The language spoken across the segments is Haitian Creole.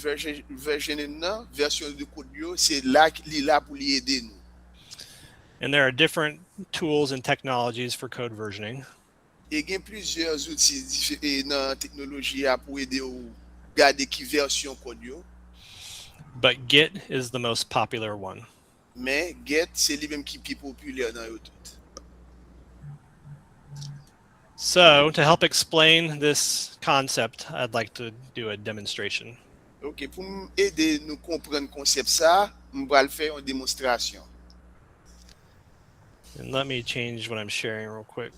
versionner nan, version de code yo, c'est là li là pour li aider nous. And there are different tools and technologies for code versioning. Et il y a plusieurs outils dans technologie pour aider ou garder qui version code yo. But Git is the most popular one. Mais Get c'est lui même qui est populaire dans eux tout. So to help explain this concept, I'd like to do a demonstration. OK, pour aider nous comprendre concept ça, on va le faire en démonstration. And let me change what I'm sharing real quick.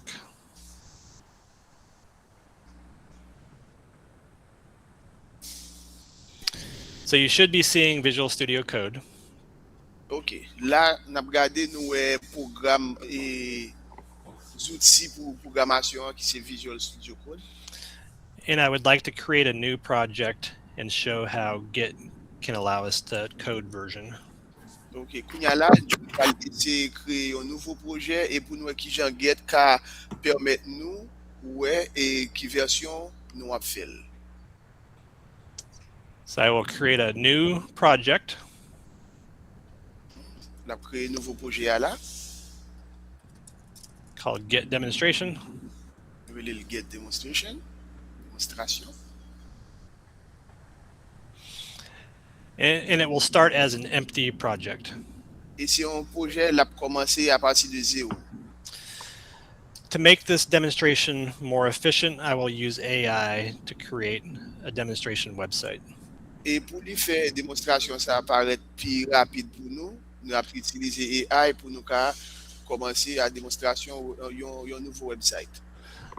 So you should be seeing Visual Studio Code. OK, là on a regardé nous programme et outils pour programmation qui c'est Visual Studio Code. And I would like to create a new project and show how Git can allow us to code version. OK, kounya là, nous allons essayer de créer un nouveau projet et pour nous qui Jean Get ka permettre nous ouais et qui version nous a fait. So I will create a new project. On a créé un nouveau projet là. Called Git Demonstration. Nous allons le Get Demonstration. Démonstration. And it will start as an empty project. Et c'est un projet qui a commencé à partir de zéro. To make this demonstration more efficient, I will use AI to create a demonstration website. Et pour lui faire démonstration, ça apparaît plus rapide pour nous. Nous avons utilisé AI pour nous commencer à démonstration un nouveau website.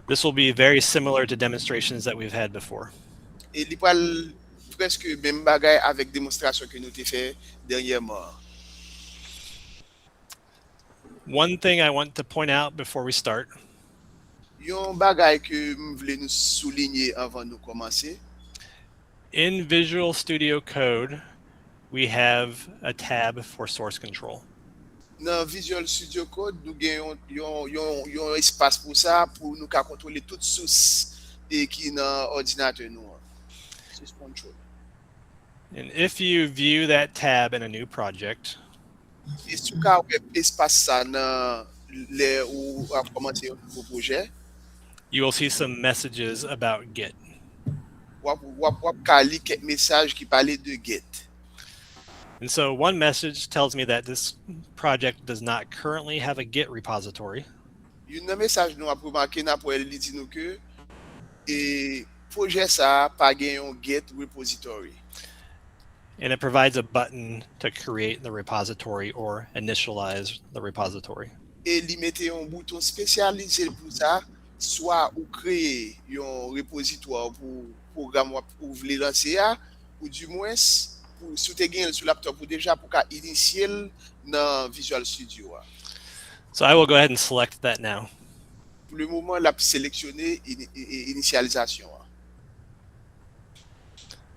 This will be very similar to demonstrations that we've had before. Et il parle presque même bagaille avec démonstration que nous avons fait dernièrement. One thing I want to point out before we start. Yon bagaille que je voulais nous souligner avant de commencer. In Visual Studio Code, we have a tab for source control. Dans Visual Studio Code, nous avons un espace pour ça, pour nous contrôler toutes sources et qui dans l'ordinateur nous. Source control. And if you view that tab in a new project, et si vous avez espace ça dans les où a commencé un nouveau projet, you will see some messages about Git. Wap kali quelques messages qui parlaient de Git. And so one message tells me that this project does not currently have a Git repository. Un message nous a remarqué n'a pour lui dit nous que et projet ça pas gagne un Git repository. And it provides a button to create the repository or initialize the repository. Et il mettait un bouton spécialisé pour ça, soit ou créer un repositoire pour programme ou voulez lancer ou du moins pour si tu gagné sur laptop ou déjà pour initier dans Visual Studio. So I will go ahead and select that now. Pour le moment, la sélectionner initialisation.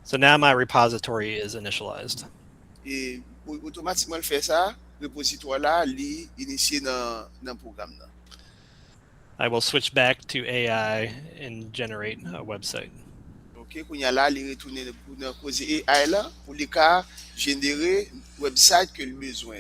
So now my repository is initialized. Et automatiquement le fait ça, repositoire là, li initié dans le programme là. I will switch back to AI and generate a website. OK, qu'on y a là, li retourner pour dans cause AI là pour les cas générer website que le besoin.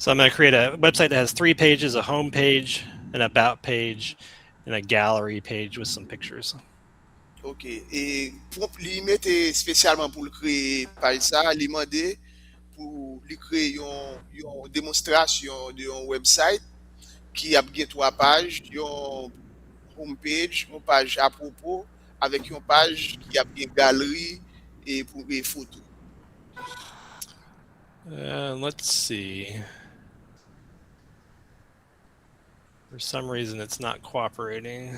So I'm going to create a website that has 3 pages, a home page, an about page, and a gallery page with some pictures. OK. Et pour lui mettre spécialement pour le créer page ça, lui demander pour lui créer une démonstration de un website qui a bien 3 pages, une home page, une page à propos avec une page qui a bien galerie et pour les photos. Let's see. For some reason, it's not cooperating.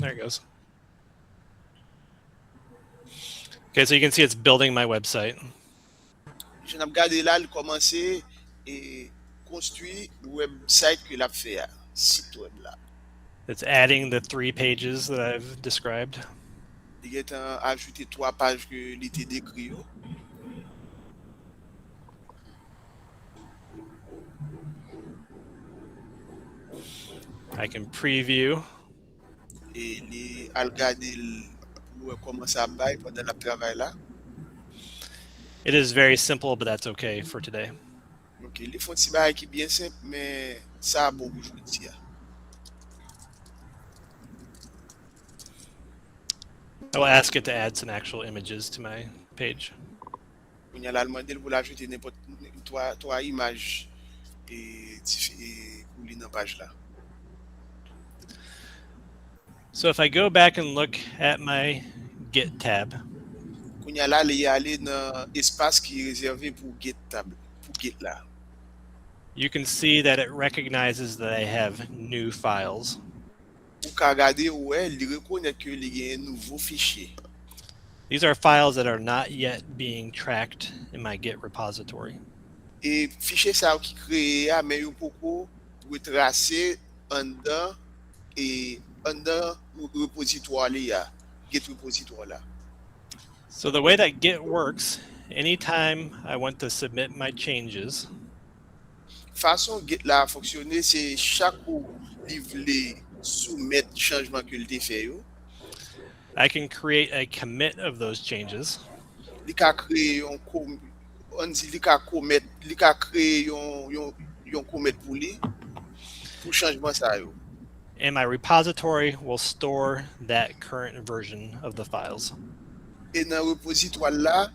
There it goes. Okay, so you can see it's building my website. Je n'ai regardé là, il commençait et construit website que l'a fait, site web là. It's adding the 3 pages that I've described. Il a ajouté 3 pages que l'été décrit. I can preview. Et il a regardé pour comment ça va pendant le travail là. It is very simple, but that's okay for today. Donc, les fonds de qui est bien simple, mais ça a bon pour aujourd'hui. I will ask it to add some actual images to my page. On y a là demandé pour l'ajouter n'importe 3 images et pour les dans page là. So if I go back and look at my Git tab, On y a là, il y a allé dans espace qui est réservé pour Github, pour Git là. you can see that it recognizes that I have new files. Ou ka regarder ouais, il reconnaît que il y a un nouveau fichier. These are files that are not yet being tracked in my Git repository. Et fichier ça qui créé mais il beaucoup retracer en dedans et en dedans repositoire là, Git repositoire là. So the way that Git works, anytime I want to submit my changes, Façon Git là fonctionner, c'est chaque ou livre soumettre changement que il fait yo. I can create a commit of those changes. Il ka créer on dit il ka commit, il ka créer yon commit pour lui pour changement ça yo. And my repository will store that current version of the files. Et dans le repositoire là,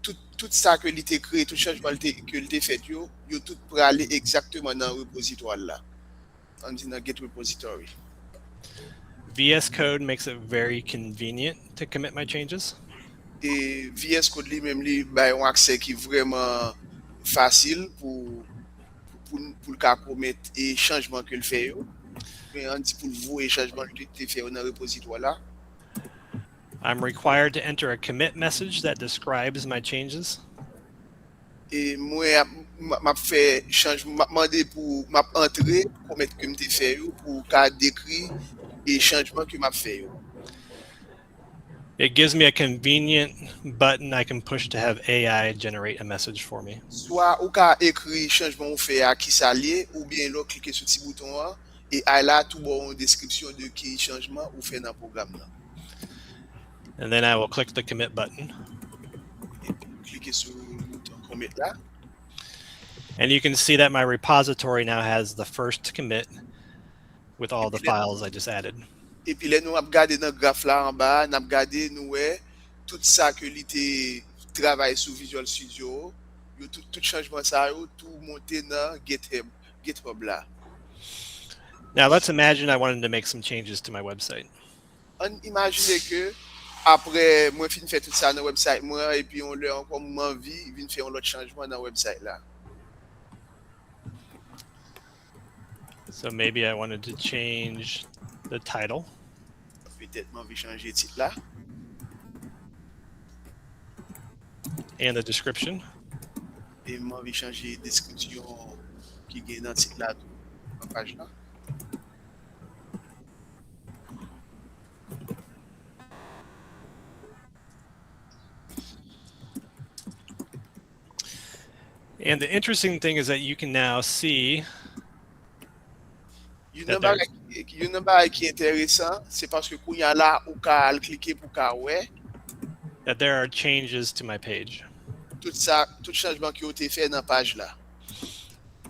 tout ça que il t'a créé, tout changement que il t'a fait yo tout pour aller exactement dans le repositoire là. On dit dans Git repository. VS Code makes it very convenient to commit my changes. Et VS Code lui-même lui ba un accès qui est vraiment facile pour le cas commettre et changement que le fait yo. Mais on dit pour vous et changement que tu fait dans le repositoire là. I'm required to enter a commit message that describes my changes. Et moi m'a fait changement m'a demandé pour m'a entrer commettre que m'te fait yo pour ka décrit et changement que m'a fait yo. It gives me a convenient button I can push to have AI generate a message for me. Soit ou ka écrit changement ou fait à qui ça lié ou bien là cliquer sur petit bouton et là tout bon description de qui changement ou fait dans programme là. And then I will click the commit button. Et cliquer sur le bouton commit là. And you can see that my repository now has the first commit with all the files I just added. Et puis là nous a regardé dans graphe là en bas, n'a regardé nous ouais tout ça que l'été travaille sur Visual Studio, yo tout changement ça yo tout monter dans GitHub là. Now let's imagine I wanted to make some changes to my website. On imagine que après moi fin faire tout ça dans website moi et puis on leur encore envie vient faire un autre changement dans website là. So maybe I wanted to change the title. Peut-être moi envie changer titre là. And the description. Et moi envie changer description qui gagne dans titre là dans page là. And the interesting thing is that you can now see Une barre qui est intéressant, c'est parce que quand il y a là ou ka cliquer pour ka ouais, that there are changes to my page. Tout changement qui a été fait dans page là.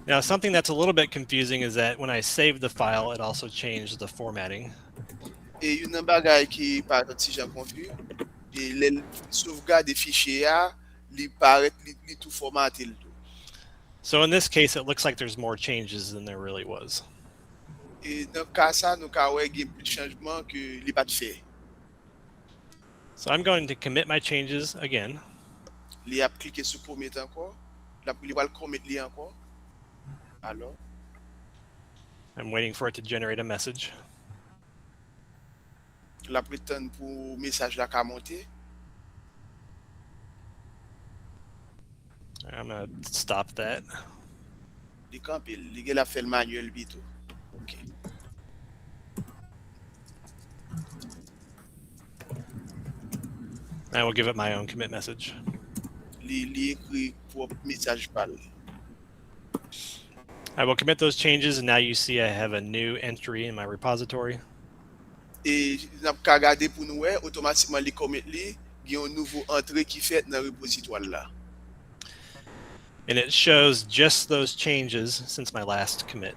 Now, something that's a little bit confusing is that when I saved the file, it also changed the formatting. Et une bagaille qui par exemple si j'ai confus, et les sauvegarde des fichiers li paraît li tout formaté le tout. So in this case, it looks like there's more changes than there really was. Et dans cas ça, nous ka ouais il y a plus de changements que li pas fait. So I'm going to commit my changes again. Li a cliqué sur commit encore, li va le commit li encore. Alors, I'm waiting for it to generate a message. La prétend pour message là qu'a monté. I'm going to stop that. Li campé, li gen la fait le manuel bito. OK. I will give it my own commit message. Li écrit propre message pal. I will commit those changes, and now you see I have a new entry in my repository. Et n'a pas regarder pour nous ouais, automatiquement li commit li, gen un nouveau entrée qui fait dans repositoire là. And it shows just those changes since my last commit.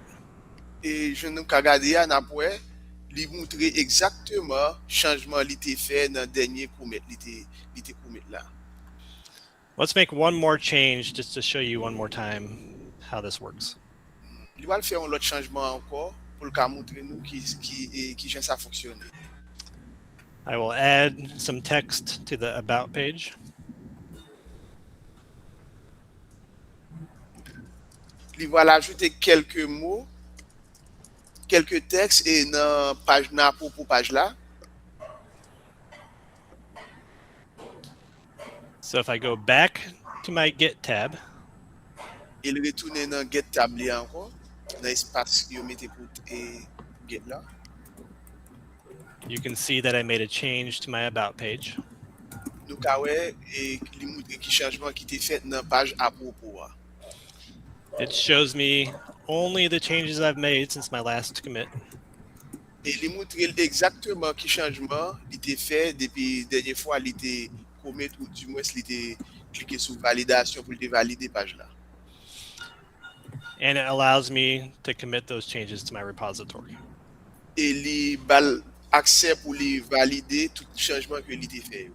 Et je nous regarder à n'a pas li montrer exactement changement li té fait dans dernier commit li té commit là. Let's make one more change just to show you one more time how this works. Li va faire un autre changement encore pour le montrer nous qui ça fonctionne. I will add some text to the About page. Il va ajouter quelques mots, quelques textes et dans page là pour page là. So if I go back to my Git tab, Il retourne dans get tab là encore, dans espace que vous mettez pour get là. you can see that I made a change to my About page. Nous ka ouais et li montre qui changement qui était fait dans page à propos. It shows me only the changes I've made since my last commit. Et li montre exactement qui changement il était fait depuis dernière fois il était commit ou du moins il était cliqué sur validation pour valider page là. And it allows me to commit those changes to my repository. Et li bal accès pour les valider tout changement que il était fait.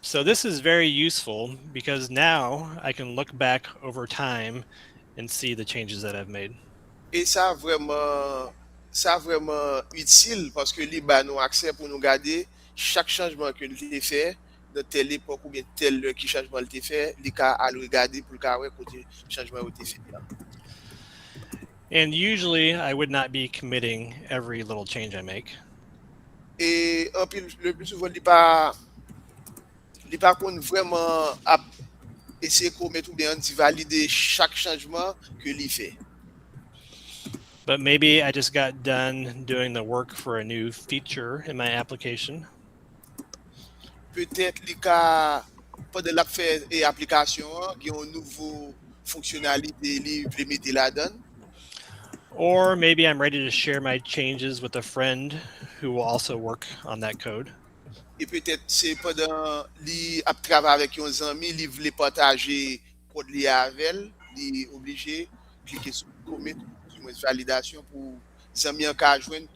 So this is very useful because now I can look back over time and see the changes that I've made. Et ça vraiment utile parce que li ba nous accès pour nous garder chaque changement que il fait de telle époque ou bien tel qui changement il fait, li ka à le regarder pour ka ouais côté changement il fait là. And usually I would not be committing every little change I make. Et en plus le plus souvent li pas qu'on vraiment à essayer de commettre ou bien de valider chaque changement que li fait. But maybe I just got done doing the work for a new feature in my application. Peut-être li ka pendant la faire et application, il y a une nouvelle fonctionnalité li implémenter là-dedans. Or maybe I'm ready to share my changes with a friend who will also work on that code. Et peut-être c'est pendant li ap travailler avec un ami, li voulait partager code li avec, li obligé cliquer sur commit sur validation pour zami en ka joindre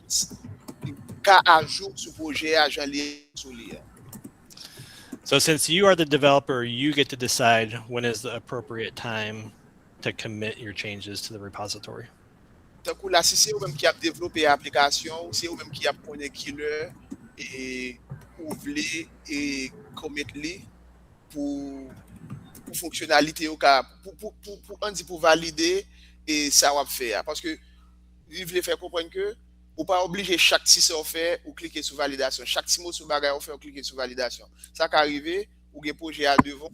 ka ajout sur projet agent li sur li. So since you are the developer, you get to decide when is the appropriate time to commit your changes to the repository. Tant que là si c'est vous même qui a développé l'application, c'est vous même qui a connaît killer et ou voulez et commettre li pour fonctionnalité au cas pour on dit pour valider et ça va faire parce que il voulait faire comprendre que ou pas obligé chaque si ça fait ou cliquer sur validation chaque si mot sur bagage on fait ou cliquer sur validation ça qu'arriver ou des projets à devant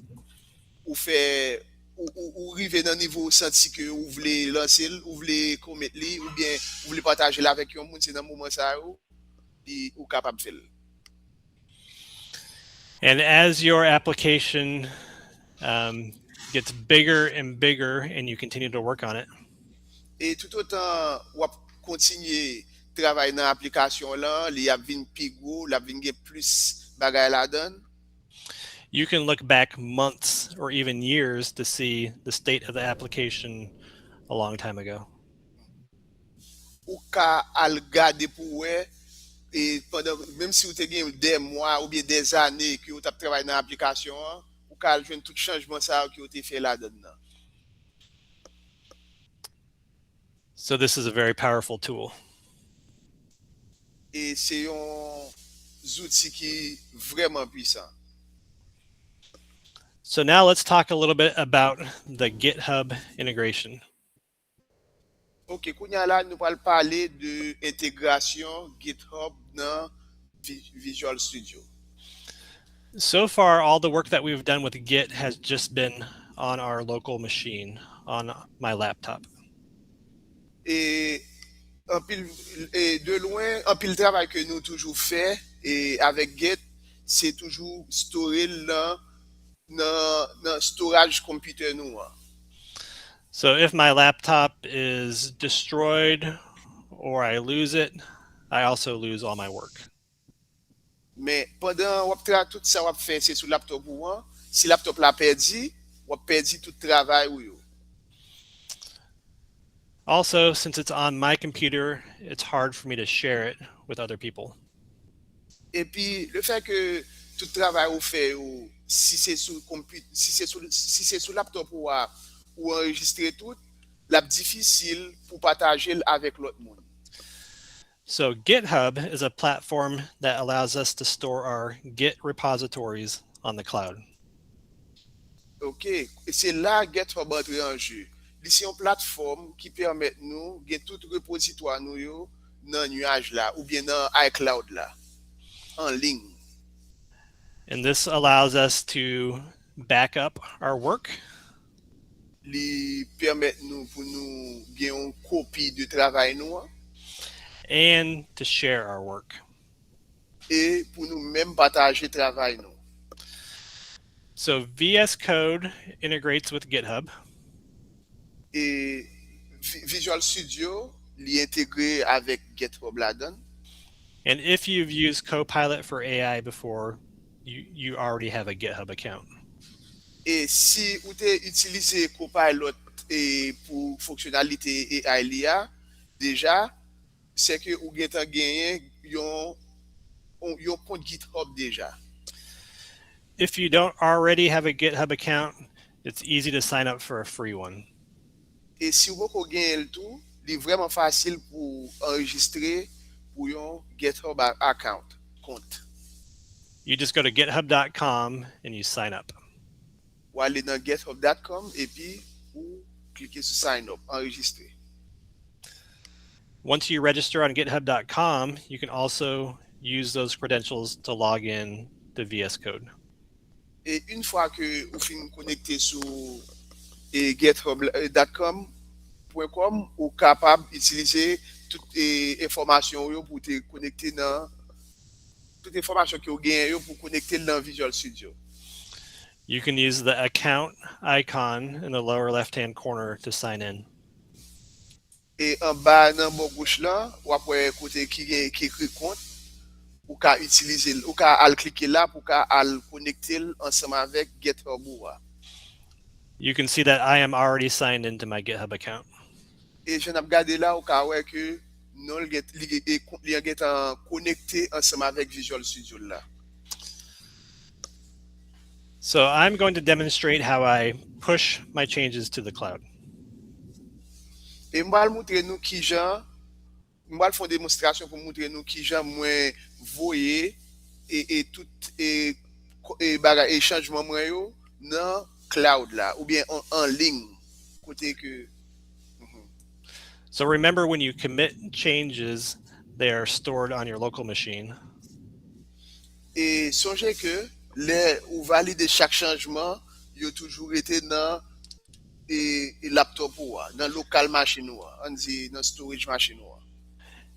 ou faire ou arriver dans niveau senti que vous voulez lancer ou voulez commettre li ou bien vous voulez partager là avec un monde c'est dans moment ça ou capable de faire. And as your application gets bigger and bigger and you continue to work on it, et tout autant ou continuer travailler dans l'application là, il y a vinn plus gros, la vinn plus bagay la donne. you can look back months or even years to see the state of the application a long time ago. Ou ka al gade pour ouais et pendant même si vous avez des mois ou bien des années que vous avez travaillé dans l'application, ou ka al joindre tout changement ça que vous avez fait là dedans. So this is a very powerful tool. Et c'est un outil qui est vraiment puissant. So now let's talk a little bit about the GitHub integration. Ok, kounya la nou pal pale de integrasyon GitHub nan Visual Studio. So far, all the work that we've done with Git has just been on our local machine, on my laptop. E, de loin, an pil travay ke nou toujou fè, avèk Git, se toujou store nan storage computer nou an. So if my laptop is destroyed or I lose it, I also lose all my work. Men, pandan wap tra tout sa wap fè se sou laptop ou an, si laptop la perdi, wap perdi tout travay ou yo. Also, since it's on my computer, it's hard for me to share it with other people. E pi, le fè ke tout travay ou fè ou, si se sou laptop ou enregistre tout, lap difisil pou pataje l avèk lot moun. So GitHub is a platform that allows us to store our Git repositories on the cloud. Ok, e se la GitHub entre en jeu. Li se yon platform ki permèt nou gen tout repository nou yo nan nuaj la ou bien nan iCloud la, en ligne. And this allows us to back up our work. Li permèt nou pou nou gen yon kopi de travay nou an, and to share our work. e pou nou mèm pataje travay nou. So VS Code integrates with GitHub. E Visual Studio li integre avèk GitHub la dan. And if you've used Copilot for AI before, you already have a GitHub account. E si ou te utilize Copilot pou fonksyonalite AI li a, deja, se ke ou gen tan genyen yon kont GitHub deja. If you don't already have a GitHub account, it's easy to sign up for a free one. E si ou ko genyen l tou, li vreman fasil pou enregistre pou yon GitHub account, kont. You just go to github.com and you sign up. Ou ale nan github.com e pi ou klike sou sign up, enregistre. Once you register on github.com, you can also use those credentials to log in to VS Code. E une fwa ke ou fin konekte sou github.com, ou kapab itilize tout informasyon yo pou te konekte nan tout informasyon ki ou gen yo pou konekte nan Visual Studio. You can use the account icon in the lower left-hand corner to sign in. E an ba nan bon gauche lan, wap wè kote ki ekri kont, ou ka utilize, ou ka al klike la pou ka al konekte ensemble avec GitHub ou wa. You can see that I am already signed into my GitHub account. E jen ap gade la ou ka wè ke non li get an konekte ensemble avec Visual Studio la. So I'm going to demonstrate how I push my changes to the cloud. E mbal moutre nou ki jan, mbal fon demonstrasyon pou moutre nou ki jan mwen voye tout baga chanjman mwen yo nan cloud la, ou bien en ligne, kote ke. So remember, when you commit changes, they are stored on your local machine. E sonje ke le ou valide chak chanjman, yo toujou rete nan laptop ou nan local machine ou nan storage machine ou.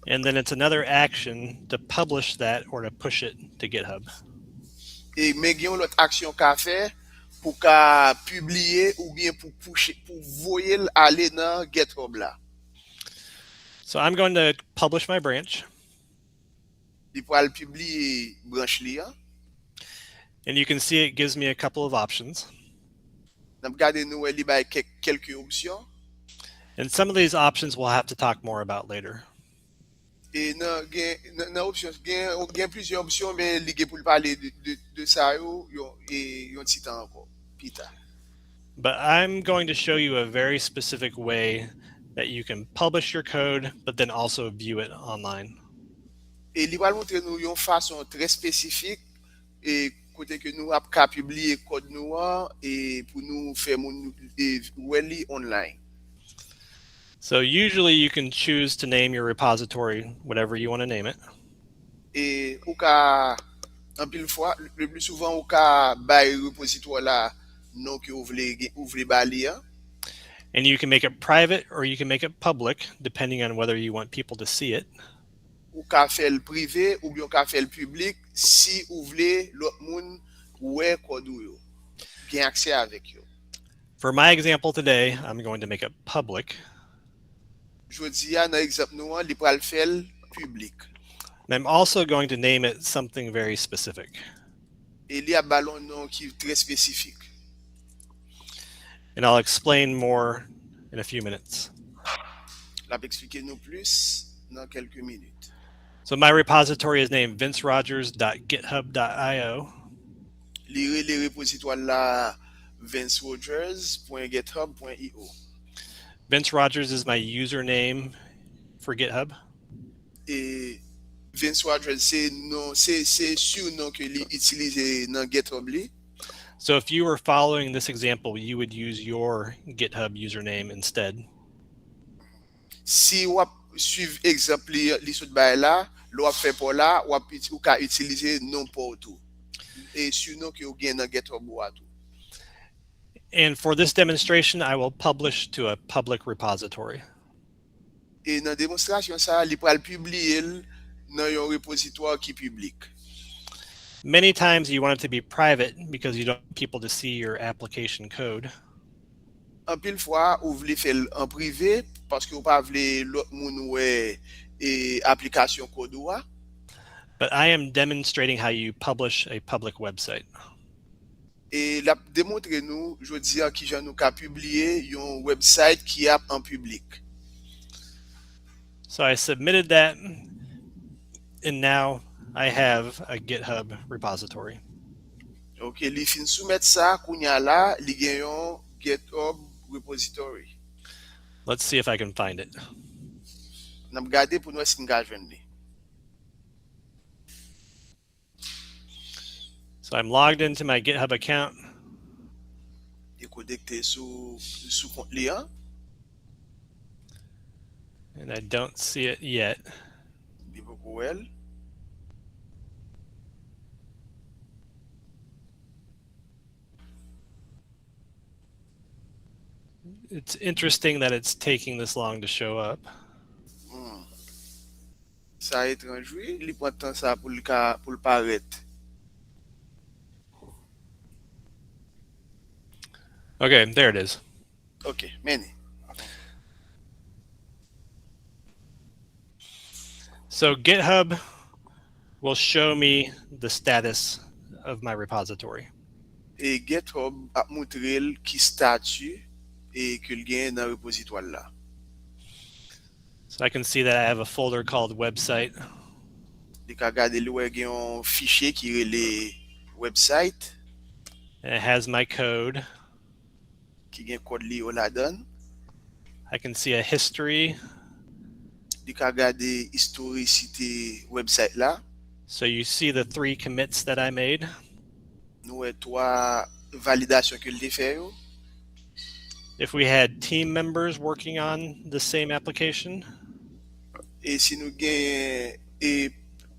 And then it's another action to publish that or to push it to GitHub. E men gen yon lot aksyon ka fe pou ka pibliye ou bien pou voye ale nan GitHub la. So I'm going to publish my branch. Li pou al pibliye branch li an. And you can see it gives me a couple of options. Nam gade nou li bay kelke opsyon. And some of these options we'll have to talk more about later. E nan opsyon, gen plusieurs opsyon, men li gen pou pale de sa yo, yon titan anko, pita. But I'm going to show you a very specific way that you can publish your code, but then also view it online. E li pal montre nou yon fason tre spesifik, kote ke nou ap ka pibliye kod nou an e pou nou fè moun wè li online. So usually you can choose to name your repository whatever you want to name it. E ou ka, an pil fwa, le plus souvan ou ka bay repository la non ki ou vle bali an. And you can make it private or you can make it public, depending on whether you want people to see it. Ou ka fèl privé ou bien ka fèl public si ou vle lot moun wè kod ou yo, gen aksè avèk yo. For my example today, I'm going to make it public. Jodi ya nan ekzamp nou an, li pral fèl public. And I'm also going to name it something very specific. E li a balon non ki tre spesifik. And I'll explain more in a few minutes. La pe eksplike nou plus nan kelke minute. So my repository is named vincerogers.github.io. Li le repository la vincerogers.github.io. Vince Rogers is my username for GitHub. E Vince Rogers se sur non ke li itilize nan GitHub li. So if you were following this example, you would use your GitHub username instead. Si wap suiv ekzamp li sot bay la, lo wap fè pou la, ou ka itilize non pou tou. E sur non ki ou gen nan GitHub ou atou. And for this demonstration, I will publish to a public repository. E nan demonstrasyon sa, li pral publiye nan yon repository ki publik. Many times you want it to be private because you don't want people to see your application code. An pil fwa, ou vle fèl an privé, paske ou pa vle lot moun wè aplikasyon kod ou a. But I am demonstrating how you publish a public website. E la demontre nou, jodi an ki jan nou ka publiye yon website ki ap an publik. So I submitted that, and now I have a GitHub repository. Ok, li fin soumet sa, kounya la, li gen yon GitHub repository. Let's see if I can find it. Nam gade pou nou esk nga jwen li. So I'm logged into my GitHub account. Li kodekte sou kont li an. And I don't see it yet. Li pou el. It's interesting that it's taking this long to show up. Sa etranjwi, li pran tan sa pou l'paret. Okay, there it is. Ok, meni. So GitHub will show me the status of my repository. E GitHub ap moutrel ki statu e ke l gen nan repository la. So I can see that I have a folder called website. Li ka gade li wè gen yon fichye ki rele website. And it has my code. Ki gen kod li yo la dan. I can see a history. Li ka gade historicite website la. So you see the 3 commits that I made. Nou wè 3 validasyon ke l te fè yo. If we had team members working on the same application, E si nou gen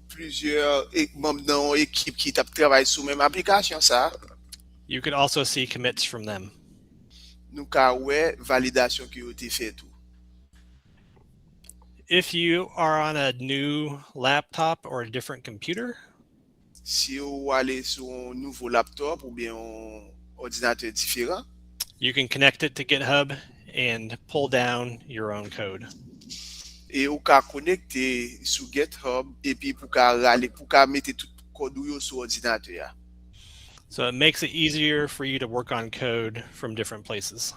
plusieurs membres nan ekip ki tap travay sou menm aplikasyon sa, you could also see commits from them. nou ka wè validasyon ki yo te fè tou. If you are on a new laptop or a different computer, Si yo wale sou un nouvo laptop ou bien un ordinateur diferent, you can connect it to GitHub and pull down your own code. e ou ka konekte sou GitHub e pi pou ka mette tout kod ou yo sou ordinateur ya. So it makes it easier for you to work on code from different places.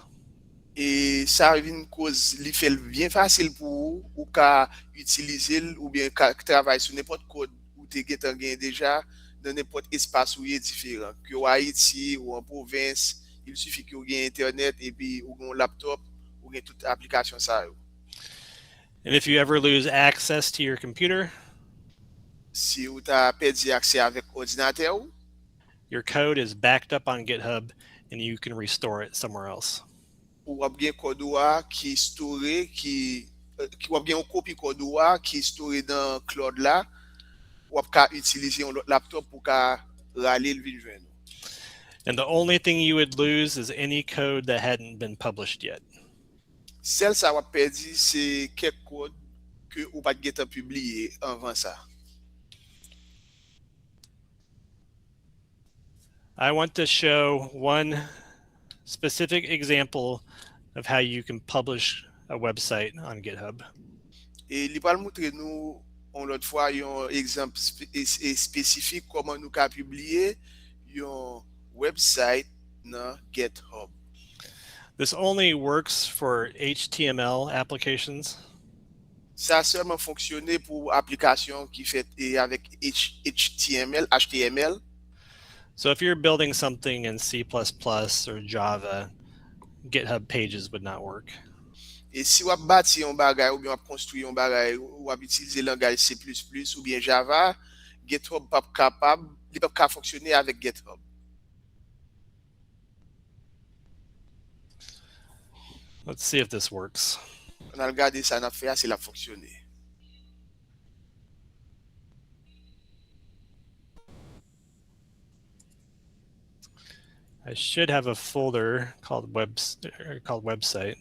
E sa vin koz li fel bien fasil pou ou ka utilize l ou bien ka travay sou n'importe kod ou te getan gen deja dans n'importe espace ou ye diferent. Que ou Haiti ou en province, il suffit que ou gen internet et puis ou gen laptop ou gen toute application sa yo. And if you ever lose access to your computer, Si ou ta perdi accès avec ordinateur ou, your code is backed up on GitHub and you can restore it somewhere else. Ou ap gen kod ou a ki store, ki wap gen yon kopi kod ou a ki store dans cloud la, wap ka utilize yon lot laptop pou ka rale l vin jwen nou. And the only thing you would lose is any code that hadn't been published yet. Sel sa wap perdi se kek kod ke ou pat get publiye anvan sa. I want to show one specific example of how you can publish a website on GitHub. E li pal moutre nou on lot fwa yon ekzamp spesifik koman nou ka publiye yon website nan GitHub. This only works for HTML applications. Sa seulement fonctionne pour application qui fait avec HTML. So if you're building something in C++ or Java, GitHub pages would not work. Et si wap bâti yon bagay ou bien wap construit yon bagay ou wap utiliser langage C++ ou bien Java, GitHub pas capable, il pas capable fonctionner avec GitHub. Let's see if this works. On a regardé ça, on a fait, c'est la fonctionner. I should have a folder called website.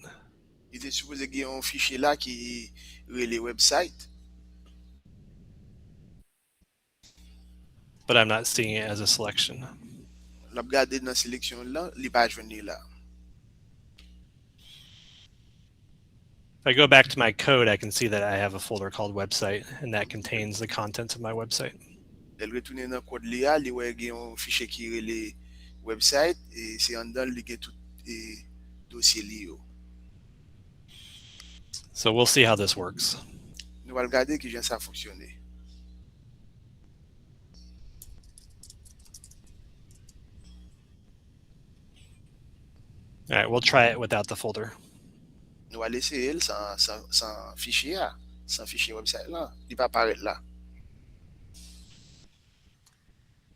Il était supposé qu'il y ait un fichier là qui est les websites. But I'm not seeing it as a selection. On a regardé dans la sélection là, il n'est pas joindre là. If I go back to my code, I can see that I have a folder called website, and that contains the contents of my website. Elle retourne dans le code là, il y a un fichier qui est les websites et c'est en dedans il y a tout les dossiers liés. So we'll see how this works. Nous allons regarder qui ça fonctionne. All right, we'll try it without the folder. Nous allons essayer sans fichier, sans fichier website là, il va apparaître là.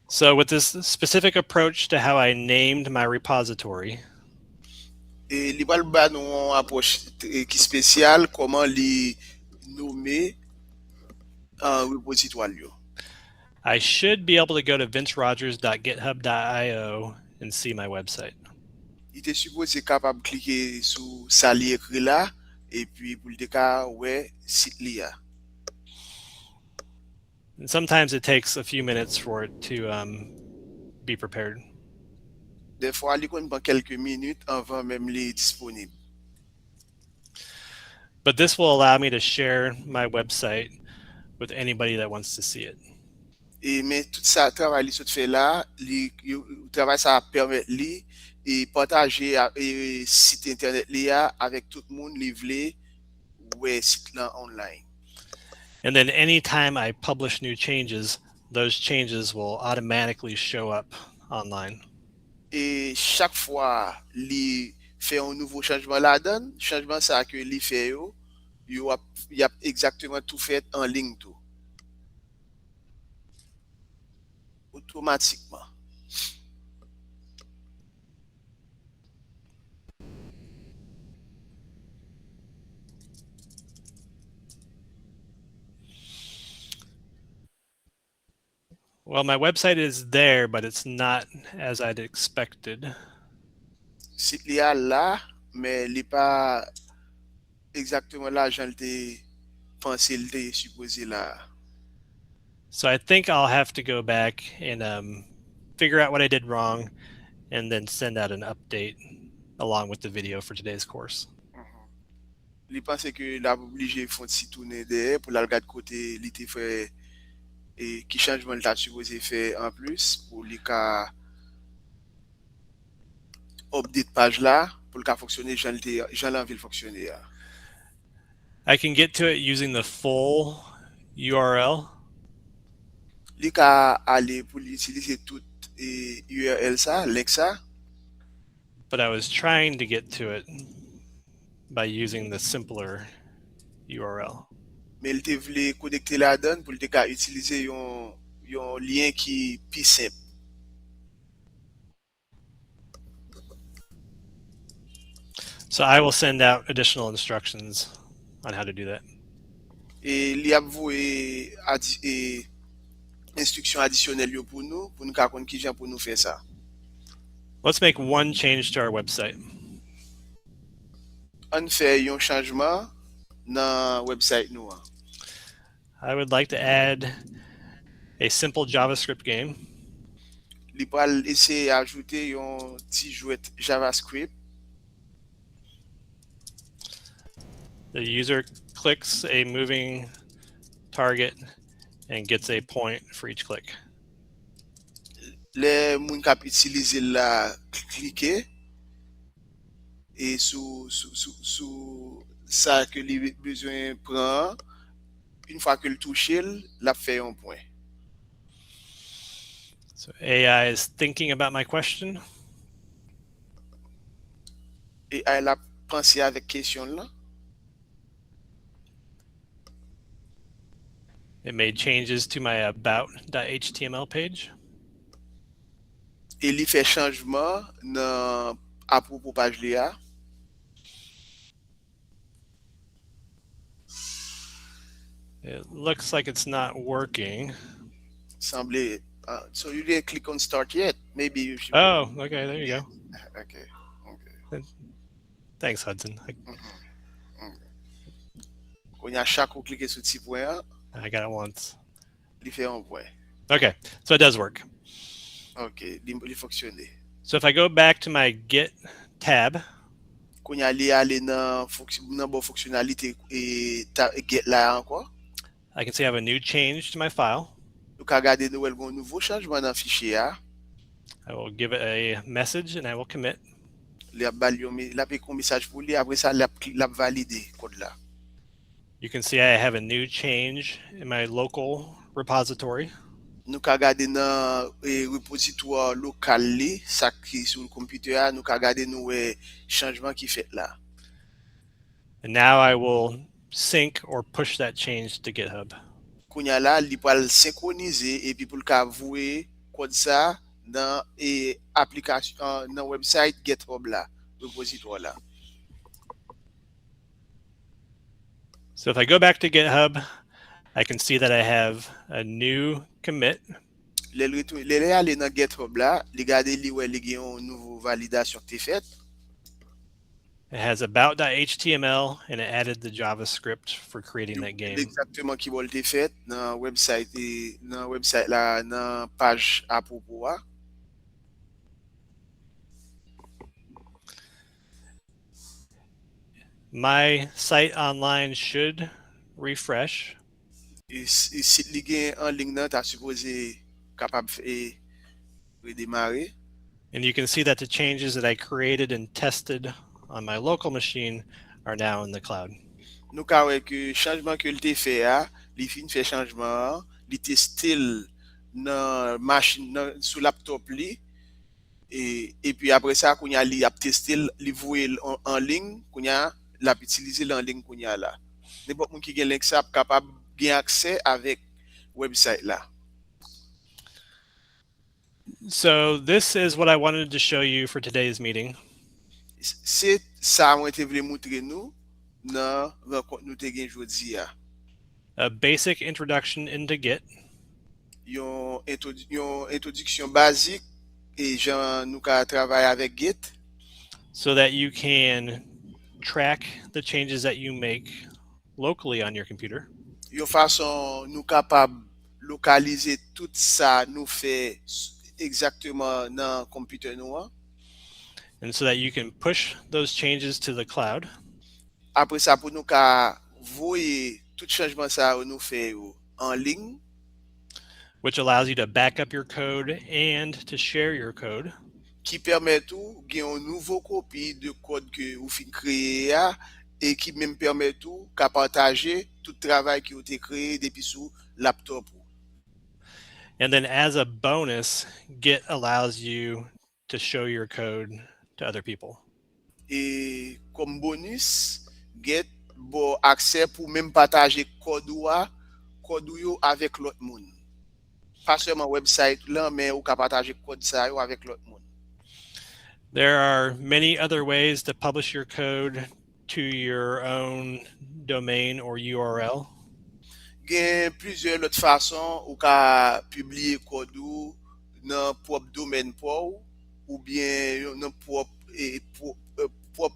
So with this specific approach to how I named my repository, Et li va ba nou une approche qui spéciale comment li nommer un repositoire yo. I should be able to go to vincerogers.github.io and see my website. Il était supposé capable cliquer sur ça li écrit là et puis pour le cas ouais site li a. And sometimes it takes a few minutes for it to be prepared. Des fois il prend quelques minutes avant même li disponible. But this will allow me to share my website with anybody that wants to see it. Et mais tout ça travail li sot fait là, li travail ça permet li et partager site internet li a avec tout le monde li vle ouais site là online. And then anytime I publish new changes, those changes will automatically show up online. Et chaque fois li fait un nouveau changement là-dedans, changement ça que li fait il y a exactement tout fait en ligne tout. Automatiquement. Well, my website is there, but it's not as I'd expected. Site li a là, mais li pas exactement là j'en t'ai pensé il t'ai supposé là. So I think I'll have to go back and figure out what I did wrong and then send out an update along with the video for today's course. Li pense que la obligé font si tourner derrière pour la regarder côté li t'ai fait et qui changement il t'a supposé faire en plus pour li ka update page là pour le cas fonctionner j'en l'envie fonctionner. I can get to it using the full URL. Li ka aller pour utiliser tout URL ça, link ça. But I was trying to get to it by using the simpler URL. Mais il te voulait connecter là-dedans pour te utiliser un lien qui est plus simple. So I will send out additional instructions on how to do that. Et li ap voye instruction additionnelle yo pour nous ka konn ki jan pour nous faire ça. Let's make one change to our website. On fait yon changement dans website nous. I would like to add a simple JavaScript game. Li pral essayer ajouter yon petit jouet JavaScript. The user clicks a moving target and gets a point for each click. Les moun kap utiliser la cliquer et sous ça que li besoin prend une fois que le touché l'a fait un point. So AI is thinking about my question. Et elle a pensé avec question là. It made changes to my about.html page. Et li fait changement dans à propos page là. It looks like it's not working. Semble so you didn't click on start yet. Maybe you should. Oh, okay, there you go. Okay. Thanks, Hudson. Quand y a chaque ou cliquer sur petit point, I got it once. il fait un point. Okay, so it does work. OK, il fonctionne. So if I go back to my Git tab, Quand y a aller dans bon fonctionnalité et get là encore, I can see I have a new change to my file. nous ka regarder nous un nouveau changement dans fichier a. I will give it a message and I will commit. La paix un message pour lui, après ça l'a valider code là. You can see I have a new change in my local repository. Nous ka regarder dans repositoire local li, ça qui sur le computer, nous ka regarder nous changement qui fait là. And now I will sync or push that change to GitHub. Kounya là, li pral synchroniser et puis pour le ka vouer code ça dans application dans website GitHub là, repositoire là. So if I go back to GitHub, I can see that I have a new commit. Les aller dans GitHub là, li gade li wè li gen yon nouveau validation qui fait. It has about.html and it added the JavaScript for creating that game. Exactement qui volte fait dans website là dans page à propos. My site online should refresh. Et site li gen en ligne nan ta supposé capable redémarrer. And you can see that the changes that I created and tested on my local machine are now in the cloud. Nous ka wè que changement que l'te fait a, li fin fait changement, li testé dans machine sur laptop li et puis après ça kounya li a testé li voué en ligne, kounya l'a utiliser en ligne kounya là. N'importe moun qui gen link ça capable gen accès avec website là. So this is what I wanted to show you for today's meeting. C'est ça moi te voulais montrer nous dans rencontre nous te gen jodi a. A basic introduction into Git. Yon introduction basique et genre nous ka travailler avec Git. So that you can track the changes that you make locally on your computer. Yon façon nous capable localiser tout ça nous fait exactement dans computer nous. And so that you can push those changes to the cloud. Après ça pour nous ka voyer tout changement ça nous fait en ligne. Which allows you to back up your code and to share your code. Qui permet tout gen une nouveau copie de code que ou fin créé et qui même permet tout qu'à partager tout travail qui a été créé depuis sous laptop. And then as a bonus, Git allows you to show your code to other people. Et comme bonus, Git bon accès pour même partager code yo avec l'autre monde. Pas seulement website là mais ou ka partager code ça yo avec l'autre monde. There are many other ways to publish your code to your own domain or URL. Gen plusieurs lot fason ou ka pibliye kod ou nan prop domen pou ou bien nan prop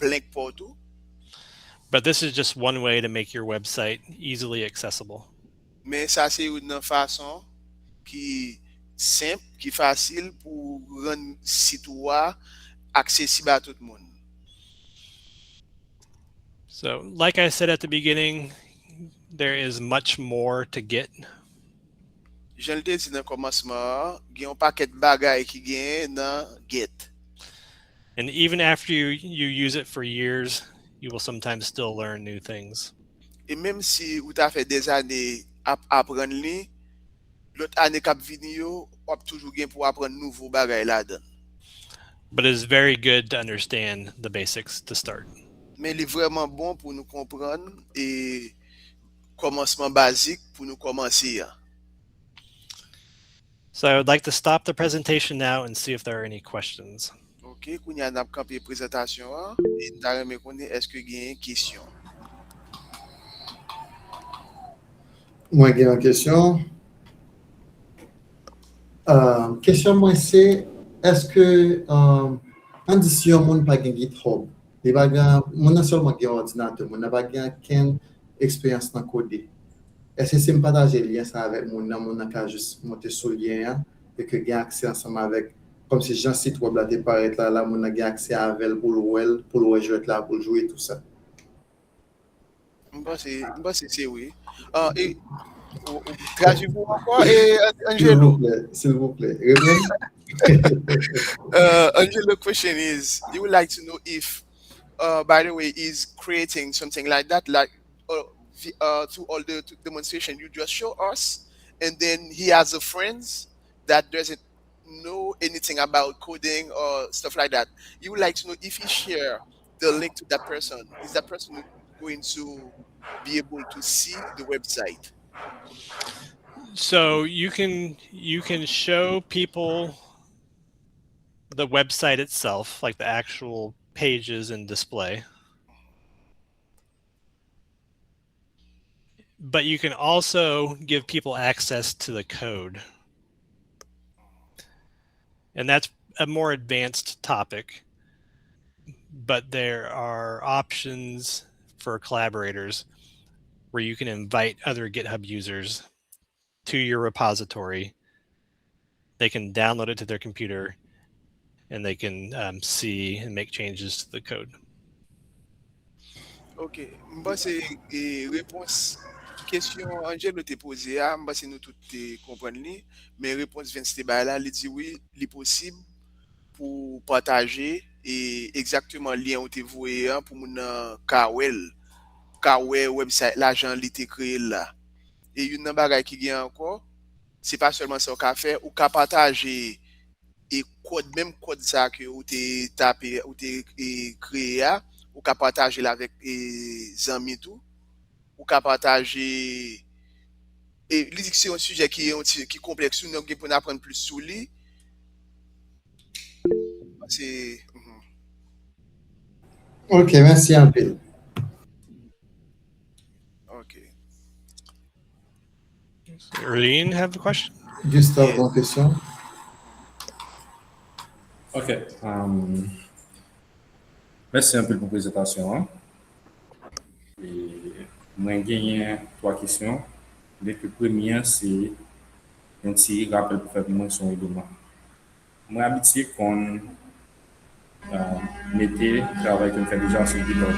link pou tou. But this is just one way to make your website easily accessible. Men sa se yon nan fason ki simple, ki fasil pou ren sit wa aksesib a tout moun. So, like I said at the beginning, there is much more to Git. Jan lte di nan komanseman, gen yon paket bagay ki gen nan Git. And even after you use it for years, you will sometimes still learn new things. E menm si ou ta fe des ane apren li, lot ane kap vini yo, wap toujou gen pou apren nouvo bagay la den. But it is very good to understand the basics to start. Men li vreman bon pou nou kompran e komanseman bazik pou nou komanse ya. So I would like to stop the presentation now and see if there are any questions. Ok, kounya nap kampe prezentasyon an, e ta reme konen eske gen kesyon. Mwen gen an kesyon. Kesyon mwen se, eske an disi yon moun pa gen Github? Moun nan solman gen ordinateur, moun nan pa gen ken eksperyans nan kode. Eske se m pataje liyen sa avèk moun nan ka jist monte sou liyen ya, e ke gen akse ansama avèk, kom si jan sitwèb la te paret la moun nan gen akse avèl pou l'wè jwet la, pou l'jouye tout sa. Mba se se we. E, trajivou anko, e Angelo. S'il vous plaît, Renmen? Angelo, the question is, you would like to know if by the way, is creating something like that, like through all the demonstration you just show us, and then he has a friends that doesn't know anything about coding or stuff like that. You would like to know if he share the link to that person. Is that person going to be able to see the website? So you can show people the website itself, like the actual pages and display. But you can also give people access to the code. And that's a more advanced topic. But there are options for collaborators where you can invite other GitHub users to your repository. They can download it to their computer and they can see and make changes to the code. Ok, mba se repons kesyon Angelo te pose ya, mba se nou tout te kompren li, men repons ven se te ba la, li di oui, li posib pou pataje e exactement lien ou te voye an pou moun ka we website la jan li te kreye la. E yon nan bagay ki gen anko, se pa seulement sa ou ka fe, ou ka pataje e kod, même kod sa ke ou te tape, ou te kreye ya, ou ka pataje la avec zanmi tou, ou ka pataje et li dik se yon sujet ki kompleks ou nou gen pou apprendre plus sou li. C'est Ok, merci un peu. OK. Erlene have a question? Gustave, une question? Ok. Merci un peu pour la présentation. Et moi, j'ai trois questions. La première, c'est un petit rappel pour faire mon son élément. Moi, habitué qu'on mettait travail qu'on fait déjà sur Github.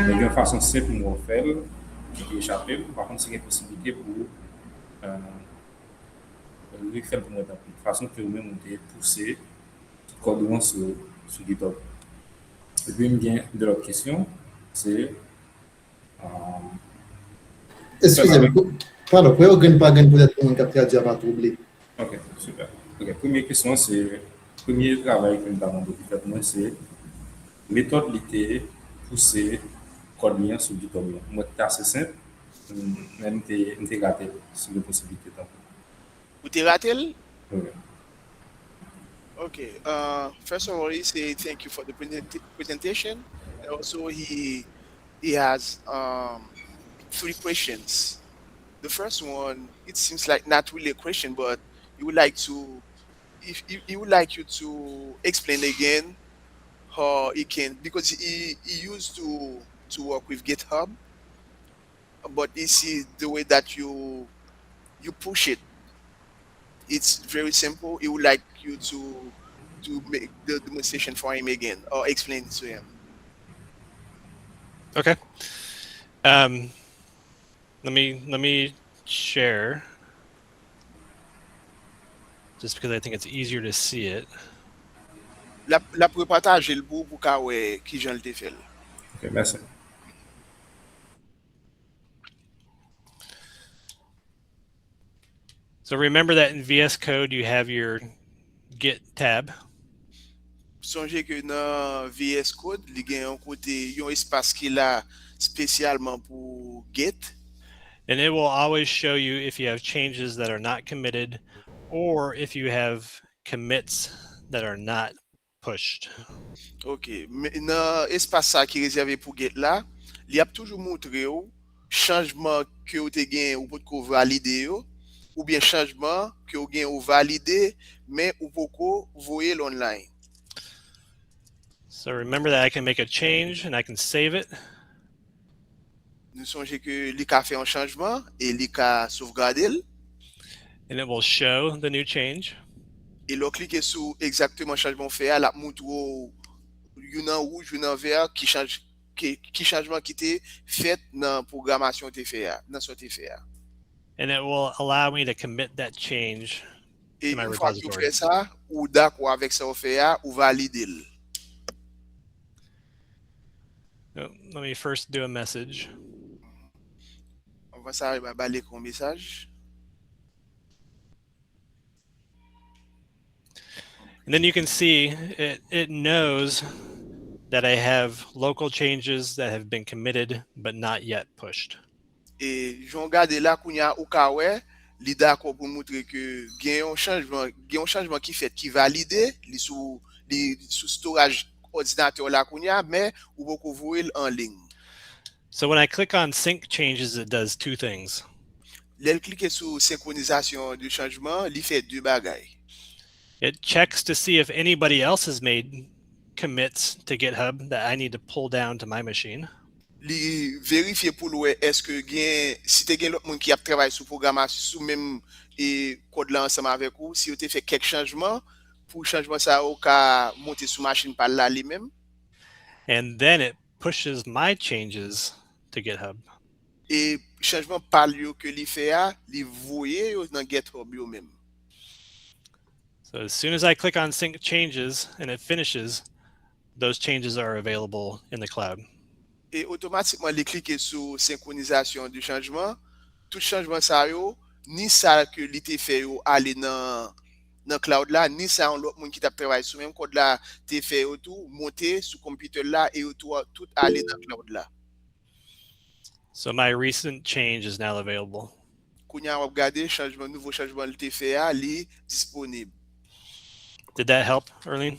Mais il y a une façon simple pour nous faire, qui échappe. Par contre, c'est une possibilité pour le faire pour moi. De façon que vous-même, vous pousser code sur Github. Et puis, il y a de l'autre question, c'est... Excusez-moi, pardon, pourquoi vous ne pas peut-être pour un capteur à pas troubler? Ok, super. Ok, première question, c'est... Premier travail que nous avons fait, c'est méthode l'été pousser code lien sur Github. Moi, c'est assez simple, même t'es raté sur les possibilités. Ou te ratel? Oui. Okay. First of all, he say thank you for the presentation, and also he has 3 questions. The first one, it seems like not really a question, but he would like to, if he would like you to explain again how he can, because he used to work with GitHub, but this is the way that you push it. It's very simple. He would like you to make the demonstration for him again or explain it to him. Okay. Let me share, just because I think it's easier to see it. La pou partager le bout pour ka wè ki jan lte fel. Ok, merci. So remember that in VS Code you have your Git tab, Sonje ke nan VS Code, li gen yon kote, yon espas ki la spesyalman pou Git. and it will always show you if you have changes that are not committed or if you have commits that are not pushed. Ok, nan espas sa ki rezerve pou Git la, li ap toujou moutre yo chanjman ke ou te gen ou pot ko valide yo, ou bien chanjman ke ou gen ou valide, men ou poko voye l'online. So remember that I can make a change and I can save it. Nou sonje ke li ka fe an chanjman, e li ka sauvegade el, And it will show the new change. e lo klike sou exactement chanjman fe a, la moutre yon nan rouge, yon nan vert, ki chanjman ki te fet nan programasyon te fe a, nan so te fe a. And it will allow me to commit that change E to my yon fwa ki ou repository. fe sa, ou dakwa avèk sa ou fe a, ou valide el. Oh, let me first do a message. On va sa bale kon mesaj. And then you can see it knows that I have local changes that have been committed but not yet pushed. E jon gade la kounya ou ka wè, li dakwa pou moutre ke gen yon chanjman ki fet ki valide, li sou storage ordinateur la kounya, men ou boko vou el en ligne. So when I click on sync changes, it does two things. Lèl klike sou synkronizasyon du chanjman, li fet 2 bagay. It checks to see if anybody else has made commits to GitHub that I need to pull down to my machine. Li verifiye pou lwe eske gen, si te gen lot moun ki ap travay sou programasyon, sou menm kod la ansama avek ou, si yo te fe kek chanjman, pou chanjman sa ou ka monte sou machin pal la li menm, And then it pushes my changes to GitHub. e chanjman pal yo ke li fe a, li voye yo nan GitHub yo menm. So as soon as I click on sync changes and it finishes, those changes are available in the cloud. E otomatikman li klike sou synkronizasyon du chanjman, tout chanjman sa yo, ni sa ke li te fe yo ale nan cloud la, ni sa an lot moun ki tap travay sou menm kod la te fe yo tou, monte sou computer la, e yo tout ale nan cloud la. So my recent change is now available. Kounya wap gade, nouvo chanjman li te fe a, li disponib. Did that help, Erlene?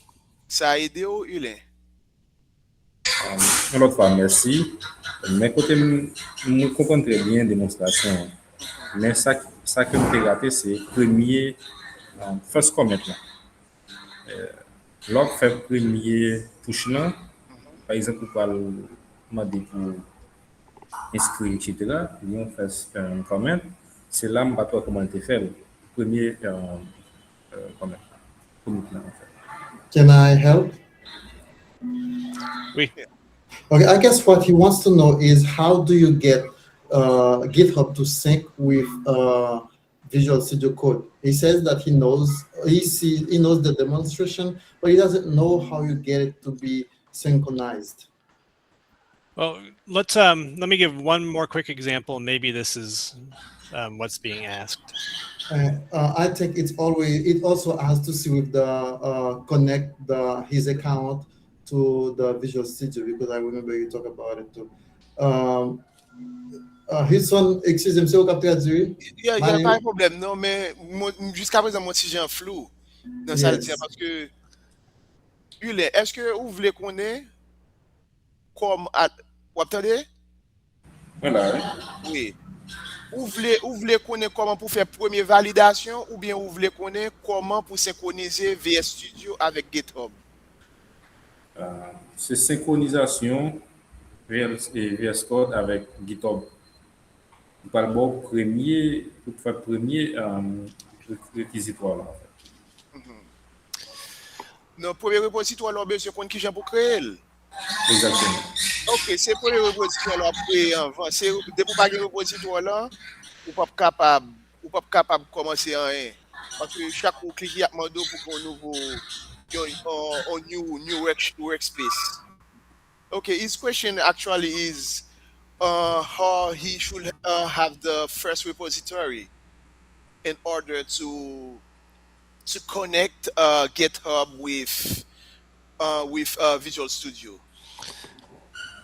Sa a ede yo, Yulin? Un lot fwa, mersi. Men kote mwen kompon tre bien demonstrasyon. Men sa ke mwen te gate se premye first comment la. Lòk fè premye push lan, par exemple, pou al mande pou inscrit, etc. Yon fè un comment, se la mba to koman te fè. Premye comment. Can I help? Oui. Okay, I guess what he wants to know is how do you get GitHub to sync with Visual Studio Code? He says that he knows the demonstration, but he doesn't know how you get it to be synchronized. Well, let me give one more quick example. Maybe this is what's being asked. I think it also has to see with the connect his account to the Visual Studio, because I remember you talk about it too. His son, excuse him, c'est au cap traduit? Y a pas de problème, non, mais jusqu'à présent, moi, si j'ai un flou. Dans ça, c'est Yes. parce que, Yule, est-ce que vous voulez qu'on ait comme, vous attendez? Voilà, oui. Oui. Vous voulez connaître comment pour faire première validation ou bien vous voulez connaître comment pour synchroniser VS Studio avec GitHub? C'est synchronisation VS Code avec GitHub. Par le premier, pour faire premier réquisitoire là, en fait. Dans le premier repositoire, là, besoin de qui pour créer. Exactement. Ok, c'est pour le repositoire là créer avant. C'est de pour pas de repositoire là, ou pas capable de commencer en un. Parce que chaque fois clique il y a demandé pour qu'on nouveau new workspace. Okay, his question actually is how he should have the first repository in order to connect GitHub with Visual Studio.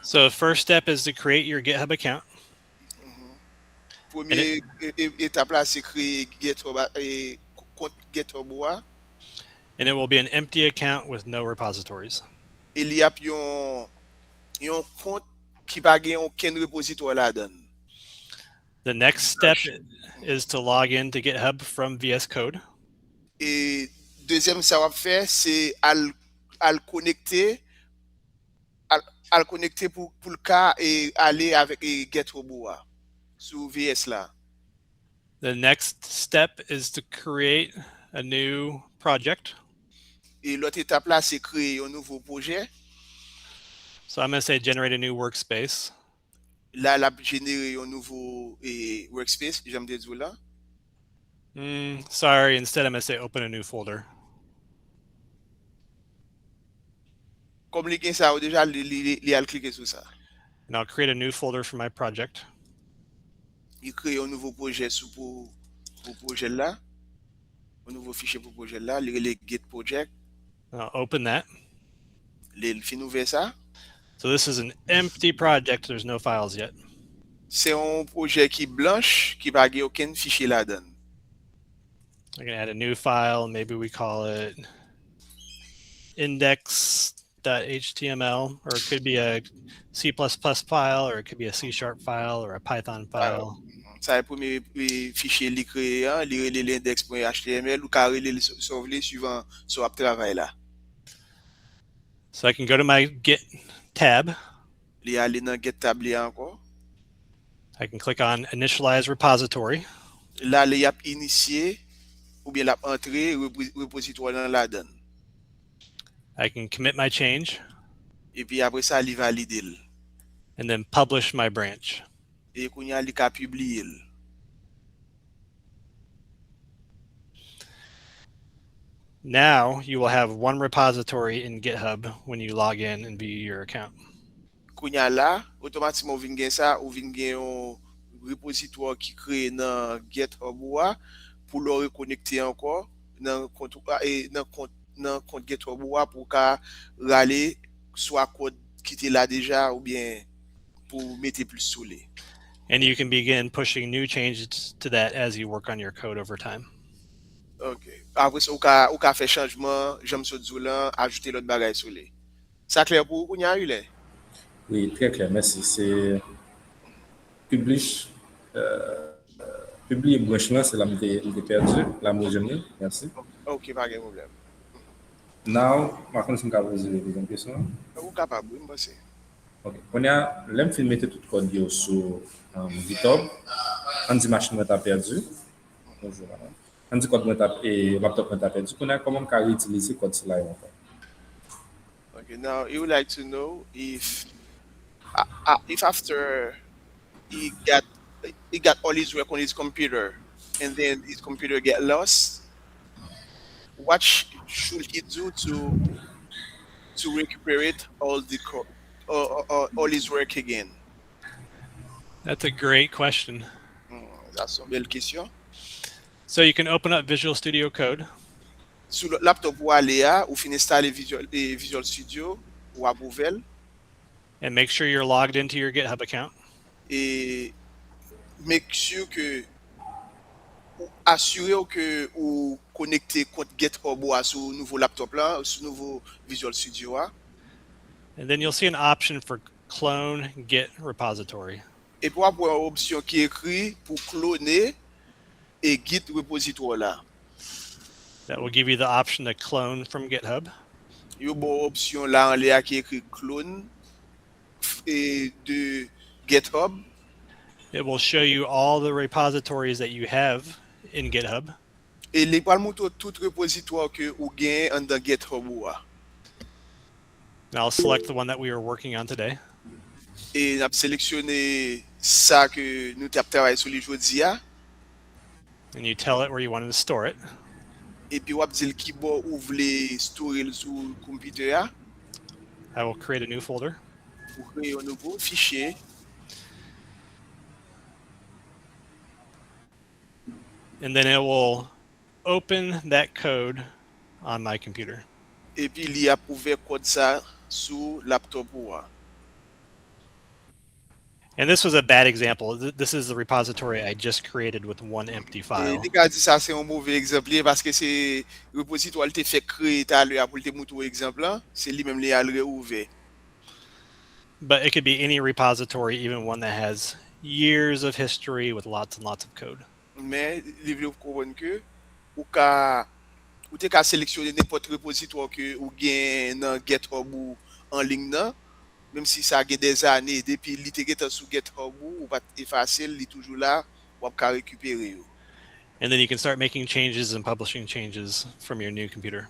So first step is to create your GitHub account. Premier étape là, c'est créer GitHub compte GitHub là. And it will be an empty account with no repositories. Il y a un compte qui va gagner aucun repositoire là-dedans. The next step is to log in to GitHub from VS Code. Et deuxième ça va faire c'est à connecter pour le cas et aller avec GitHub là sur VS là. The next step is to create a new project. Et l'autre étape là c'est créer un nouveau projet. So I'm going to say generate a new workspace. Là, la générer un nouveau workspace, j'aime dire là. Sorry, instead I'm going to say open a new folder. Comme les gens ça déjà les a cliquer sur ça. And I'll create a new folder for my project. Il crée un nouveau projet pour projet là. Un nouveau fichier pour projet là, les git project. And I'll open that. Les fin ouvert ça. So this is an empty project. There's no files yet. C'est un projet qui blanche, qui va avoir aucun fichier là-dedans. I'm going to add a new file. Maybe we call it index.html, or it could be a C++ file, or it could be a C# file, or a Python file. Ça est premier fichier li créé, li relé l'index.html ou carré les sauver suivant sur travail là. So I can go to my Git tab. Li aller dans GitHub li encore. I can click on Initialize Repository. Là, il y a initié ou bien la entrée repositoire dans la donne. I can commit my change. Et puis après ça, il valide. And then publish my branch. Et qu'on y a li ka publier. Now you will have one repository in GitHub when you log in and view your account. Qu'on y a là, automatiquement, vient gen ça, ou vient gen un repositoire qui crée dans GitHub pour le reconnecter encore dans compte GitHub pour qu'à râler soit code qui était là déjà ou bien pour mettre plus sous les. And you can begin pushing new changes to that as you work on your code over time. OK. Après ça, ou ka fait changement, j'aime ce là, ajouter l'autre bagage sous les. Ça clair pour vous, y eu Oui, très clair, merci. C'est publish, publier branche là, c'est la m'était perdu, la mojeune, merci. OK, pas de problème. Now, maintenant, je vais vous poser une question. Ou capable, je pense. OK. On a l'aime film mettre tout code sur GitHub. On dit machine est perdu. On dit code et laptop est perdu. On a comment on utiliser code là encore. Okay, now you would like to know if after he got all his work on his computer and then his computer get lost, what should he do to recuperate all his work again? That's a great question. That's une belle question. So you can open up Visual Studio Code. Sur le laptop ou aller ou fin installer Visual Studio ou à Bouvel and make sure you're logged into your GitHub account. et make sure que assurer que ou connecter compte GitHub ou sur nouveau laptop là, sur nouveau Visual Studio là. And then you'll see an option for clone Git repository. Et puis après une option qui est écrit pour cloner et Git repository là. That will give you the option to clone from GitHub. Il y a une option là en l'air qui est écrit clone et de GitHub. It will show you all the repositories that you have in GitHub. Et il va montrer tout repositoire que vous gagnez dans GitHub ou là. And I'll select the one that we are working on today. Et on a sélectionné ça que nous avons travaillé sur les jeudi. And you tell it where you wanted to store it. Et puis, on va dire qu'il va ouvrir storer sur le computer I will create a new folder. pour créer un nouveau fichier. And then it will open that code on my computer. Et puis, il y a ouvert code ça sur laptop ou là. And this was a bad example. This is the repository I just created with one empty Et file. les gars disent ça c'est un mauvais exemple parce que c'est le repositoire qui fait créer tout à l'heure pour te montrer exemple là, c'est lui-même qui a réouvert. But it could be any repository, even one that has years of history with lots and lots of code. Mais il veut comprendre que ou t'es qu'à sélectionner n'importe repositoire que ou gain dans GitHub ou en ligne là, même si ça a des années depuis il était sur GitHub ou pas effacer, il est toujours là, ou pas récupérer. And then you can start making changes and publishing changes from your new computer.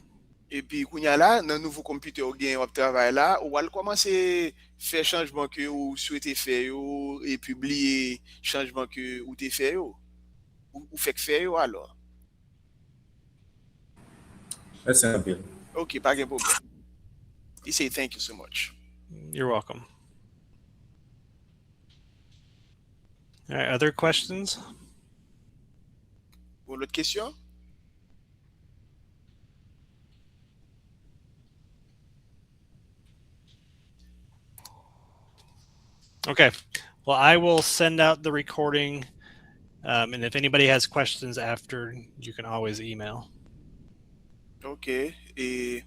Et puis quand y a là dans nouveau computer ou gain ou travail là, ou va commencer faire changement que ou souhaiter faire et publier changement que ou t'es fait ou fait faire alors. Merci un peu. OK, pas de problème. He say thank you so much. You're welcome. All right, other questions? Pour l'autre question? Okay. Well, I will send out the recording. And if anybody has questions after, you can always email. OK. Et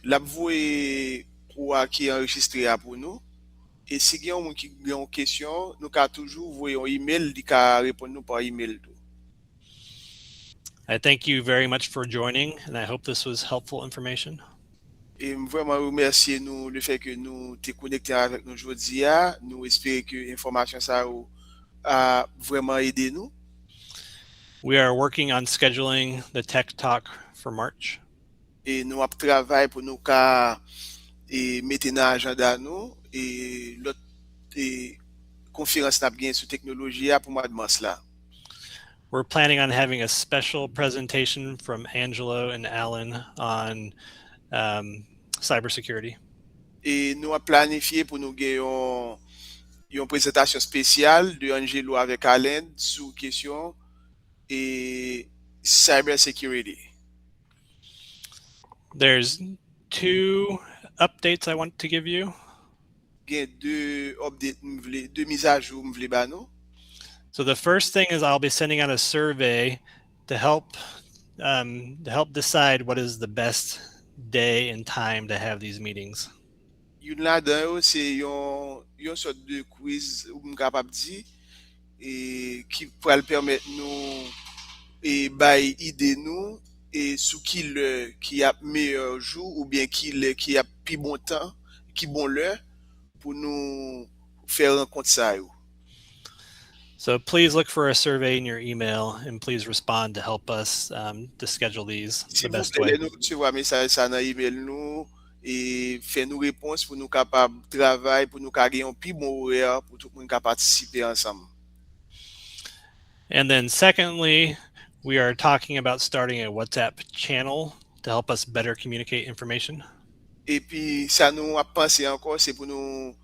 la voix pour qui enregistré pour nous. Et si il y a un qui a une question, nous avons toujours envoyer un email qui a répondre nous par email. I thank you very much for joining, and I hope this was helpful information. Et vraiment remercier nous le fait que nous t'es connecté avec nous aujourd'hui. Nous espérons que l'information ça a vraiment aidé nous. We are working on scheduling the tech talk for March. Et nous avons travaillé pour nous mettre dans l'agenda nous et l'autre conférence n'a bien sur technologie pour mois de mars là. We're planning on having a special presentation from Angelo and Alan on cybersecurity. Et nous avons planifié pour nous gagner une présentation spéciale de Angelo avec Alan sur question et cybersecurity. There's 2 updates I want to give you. Il y a deux updates, deux mises à jour m'vle ba nous. So the first thing is I'll be sending out a survey to help decide what is the best day and time to have these meetings. Une là-dedans, c'est une sorte de quiz ou capable dire et qui pourra permettre nous et bail idée nous et sous qui a meilleur jour ou bien qui a plus bon temps, qui bon l'heure pour nous faire rencontre ça. So please look for a survey in your email and please respond to help us to schedule these the best way. Nous tu vois message ça dans email nous et faire nous réponse pour nous capable travailler pour nous gagner un plus bon horaire pour tout le monde capable participer ensemble. And then secondly, we are talking about starting a WhatsApp channel to help us better communicate information. Et puis ça nous a pensé encore c'est pour nous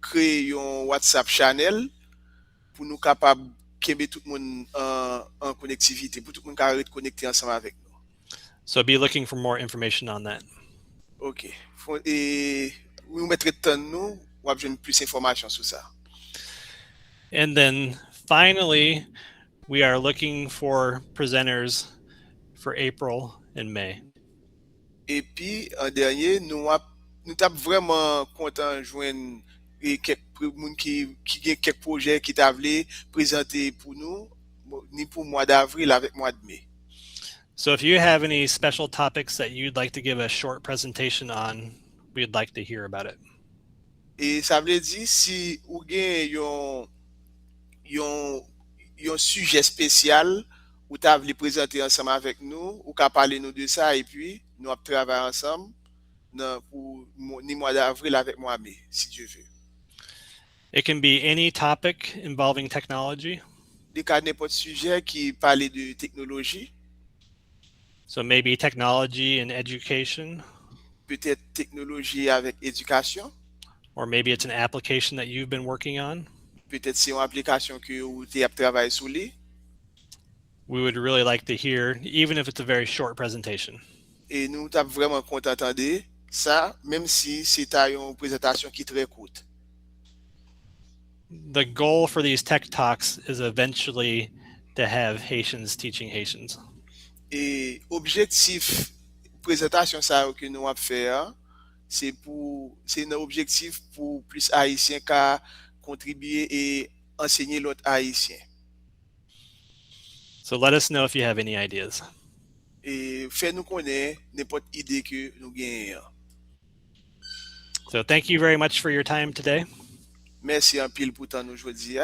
créer un WhatsApp channel pour nous capable kembe tout le monde en connectivité pour tout le monde capable être connecté ensemble avec nous. So be looking for more information on that. OK. Et vous mettrez temps nous ou avoir plus d'informations sur ça. And then finally, we are looking for presenters for April and May. Et puis, en dernier, nous tap vraiment content joindre quelques moun qui gen quelques projets qui t'a vle présenter pour nous, ni pour mois d'avril avec mois de mai. So if you have any special topics that you'd like to give a short presentation on, we'd like to hear about it. Et ça veut dire si ou gen yon sujet spécial ou t'a vle présenter ensemble avec nous, ou ka parler nous de ça et puis nous ap travailler ensemble pour ni mois d'avril avec mois de mai, si Dieu veut. It can be any topic involving technology. Des cas n'importe sujet qui parle de technologie, So maybe technology and education, peut-être technologie avec éducation, or maybe it's an application that you've been working on. peut-être c'est une application que vous avez travaillé sur lui. We would really like to hear, even if it's a very short presentation. Et nous sommes vraiment contents d'entendre ça, même si c'est une présentation qui est très courte. The goal for these tech talks is eventually to have Haitians teaching Haitians. Et objectif présentation ça que nous avons fait, c'est un objectif pour plus haïtiens qu'à contribuer et enseigner l'autre haïtien. So let us know if you have any ideas. Et fais-nous connaître n'importe idée que nous gagnons. So thank you very much for your time today. Merci en pile pour temps nous aujourd'hui.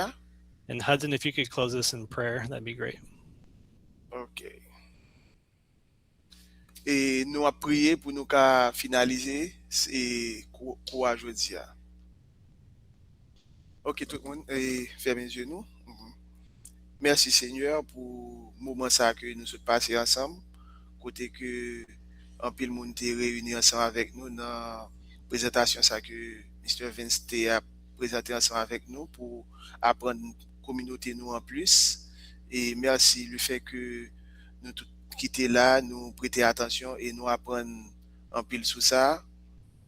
And Hudson, if you could close this in prayer, that'd be great. OK. Et nous avons prié pour nous finaliser et quoi aujourd'hui. OK, tout le monde, fermez les yeux nous. Merci Seigneur pour le moment ça que nous sommes passés ensemble. Côté que en pile monde était réuni ensemble avec nous dans la présentation ça que Mr. Vince a présenté ensemble avec nous pour apprendre communauté nous en plus. Et merci le fait que nous tous qui étaient là, nous prêter attention et nous apprendre en pile sur ça.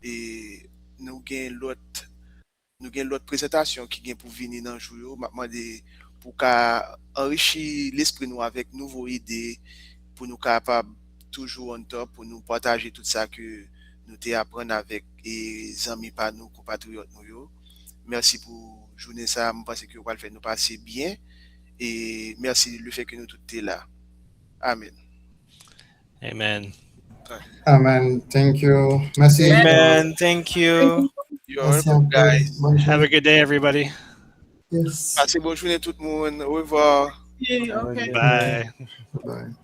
Et nous gagnons l'autre présentation qui vient pour venir dans le jour. M'a demandé pour enrichir l'esprit nous avec nouvelles idées, pour nous capables toujours en top, pour nous partager tout ça que nous t'apprendre avec les amis par nous, compatriotes nous. Merci pour journée ça, je pense que vous allez faire nous passer bien et merci le fait que nous tous sommes là. Amen. Amen. Amen. Thank you. Merci. Amen. Thank you. You're Merci welcome, encore. guys. Bonne Have a journée. good day, everybody. Yes. Passez bonne journée tout le monde. Au revoir. Yeah, okay. Bye. Bye.